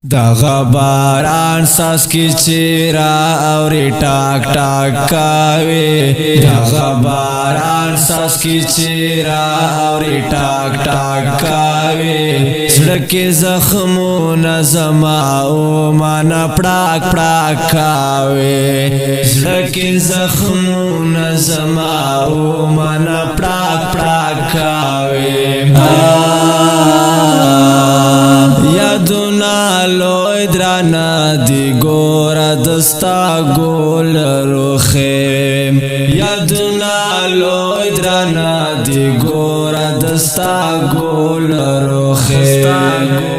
دغه باران ساس کی چیرا اوری ټاک ټاک کاوي دغه باران ساس کی چیرا اوری ټاک ټاک کاوي سړکه زخمونه زما او مان پړاک پړاک کاوي سړکه زخمونه زما او مان پړاک پړاک کاوي یادونا لوی درانا دی گورا دستا گول روخیم یادونا لوی درانا دی گورا دستا گول روخیم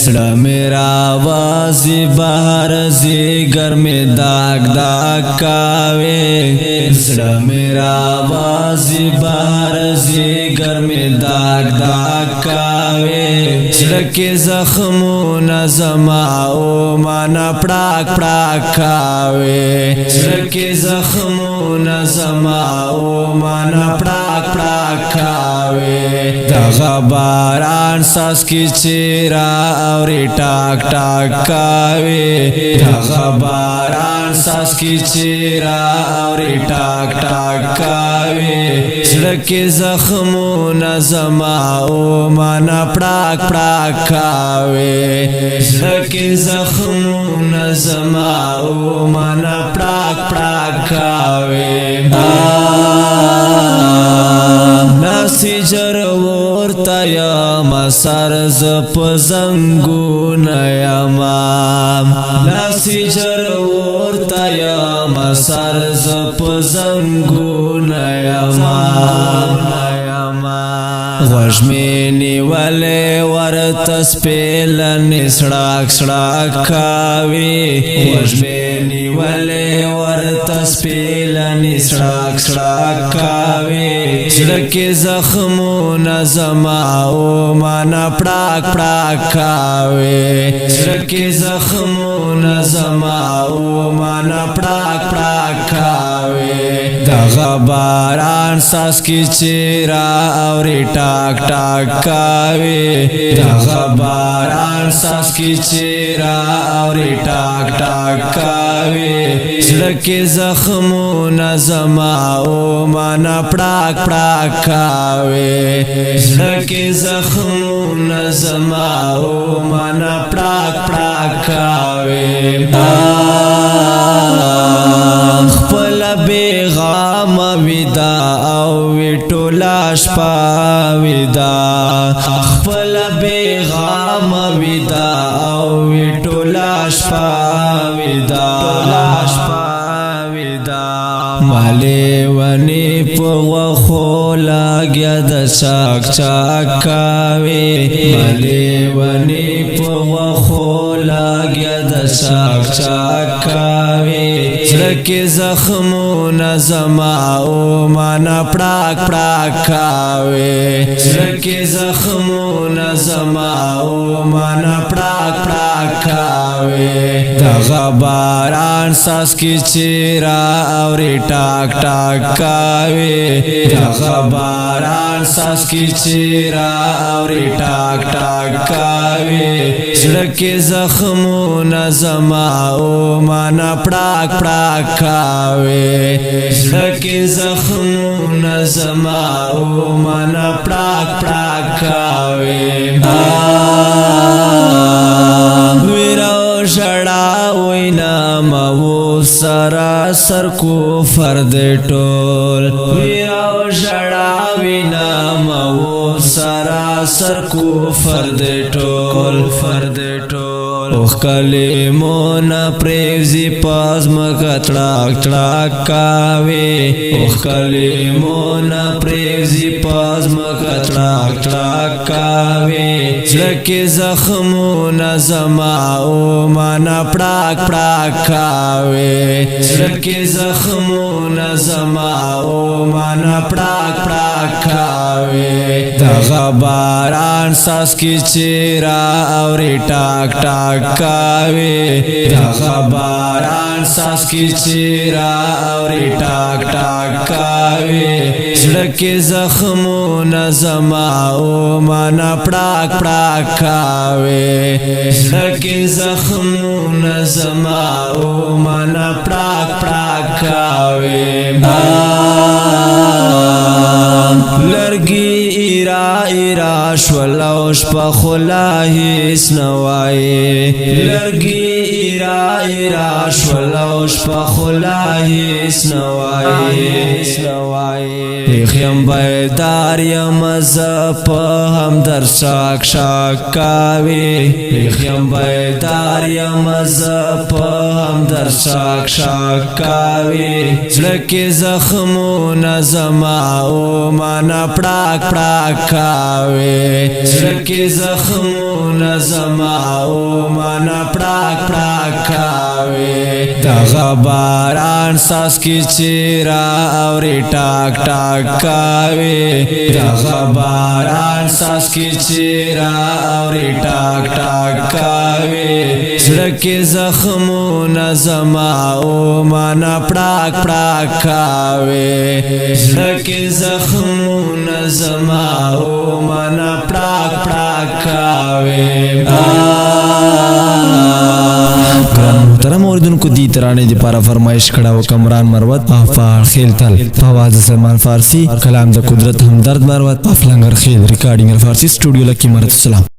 زړه میرا وازی بهر زی گرمی داغ داغ کاوی زړه میرا وازی بهر زی گرمی داغ داغ کاوی زړه زخمونه زما او مان پړاک پړاک کاوی زړه زخمونه زما او مان پړاک پړاک کاوی دغه باران ساس کی چیرا اوری ټاک ټاک کاوي دغه باران ساس کی چیرا اوری ټاک ټاک کاوي زړه زخمونه زما او مان پړاک پړاک کاوي زړه زخمونه زما او مان پړاک پړاک کاوي ناسی جرور تایا مسار زپ زنگون یمام ناسی جرور تایا مسار زپ زنگون یمام غشمینی ولی ورتس پیلن سڑاک سڑاک کاوی غشمینی ولی ورتس پیلن سڑاک سڑاک کاوی سڑک زخمون زما او مان پړاک پړاک کاوی سڑک زخمون زما او مان پړاک پړاک کاوی دغه باران ساس کی چیرا اوری ټاک ټاک کاوی دغه باران ساس کی چیرا اوری ټاک ټاک کاوی زړه زخمونه زما او مان پړاک پړاک کاوی زړه زخمونه زما او مان پړاک پړاک کاوی خپل بیغام ودا او وټولا شپا ودا خپل بیغام ودا او وټولا شپا ودا مالی ونی پو خولا گیا د چاک چاک کاوی مالی ونی پو خولا گیا د چاک چاک کاوی زړه زخمونه زما او مان پړاک پړاک کاوی زړه زخمونه زما او مان پړاک پړاک کاوی دغه باران ساس کی چیرا اوری ټاک ټاک کاوی دغه باران ساس کی چیرا اوری ټاک ټاک کاوی زړه زخمونه زما او مان پړاک پړاک کاوی زړه زخمونه زما او مان پړاک پړاک کاوی ویرو شړا وینا مو سرا سر کو فرد ټول ویرو شړا وینا مو سرا سر کو فرد ټول اوخ کلمون پریوزی پاس مکا تڑاک تڑاک کاوی اوخ کلمون پریوزی پاس مکا تڑاک تڑاک کاوی زړه زخمون زما او مان پړاک پړاک کاوی زړه زخمون زما او مان پړاک پړاک کاوی دغه باران ساس کی چیرا اوری ټاک ټاک کاوي دغه باران ساس کی چیرا اوري ټاک ټاک کاوي زړه کې زخمونه زما او مانا پړاک پړاک کاوي زړه کې زخمونه زما او مانا پړاک پړاک کاوي لرګي ایرا ایرا شولوش په خلا هیڅ نوای لرګي ایرا ایرا شولوش په خلا هیڅ نوای خیم بیدار یم ز په هم در شاک شاک کاوي خیم بیدار یم ز په هم در شاک شاک کاوي زړه کې زخمونه زما او مانا پړاک پړاک کاوي زړه کې زخمونه زما او مانا پړاک پړاک کاوي دغه باران ساس کی چیرا اوري ټاک ټاک کاوي دغه باران ساس کی چیرا اوري ټاک ټاک کاوي زړه کې زخمونه زما او مانا پړاک پړاک کاوي زړه کې زخمونه زما او مانا پړاک پړاک کاوي محترم اوریدونکو دی ترانه دی پارا فرمایش کړه او کمران مروت افار خیل تل आवाज سلمان فارسی کلام د قدرت همدرد مروت افلنگر خیل ریکارډینګ فارسی سټوډیو لکی مرت سلام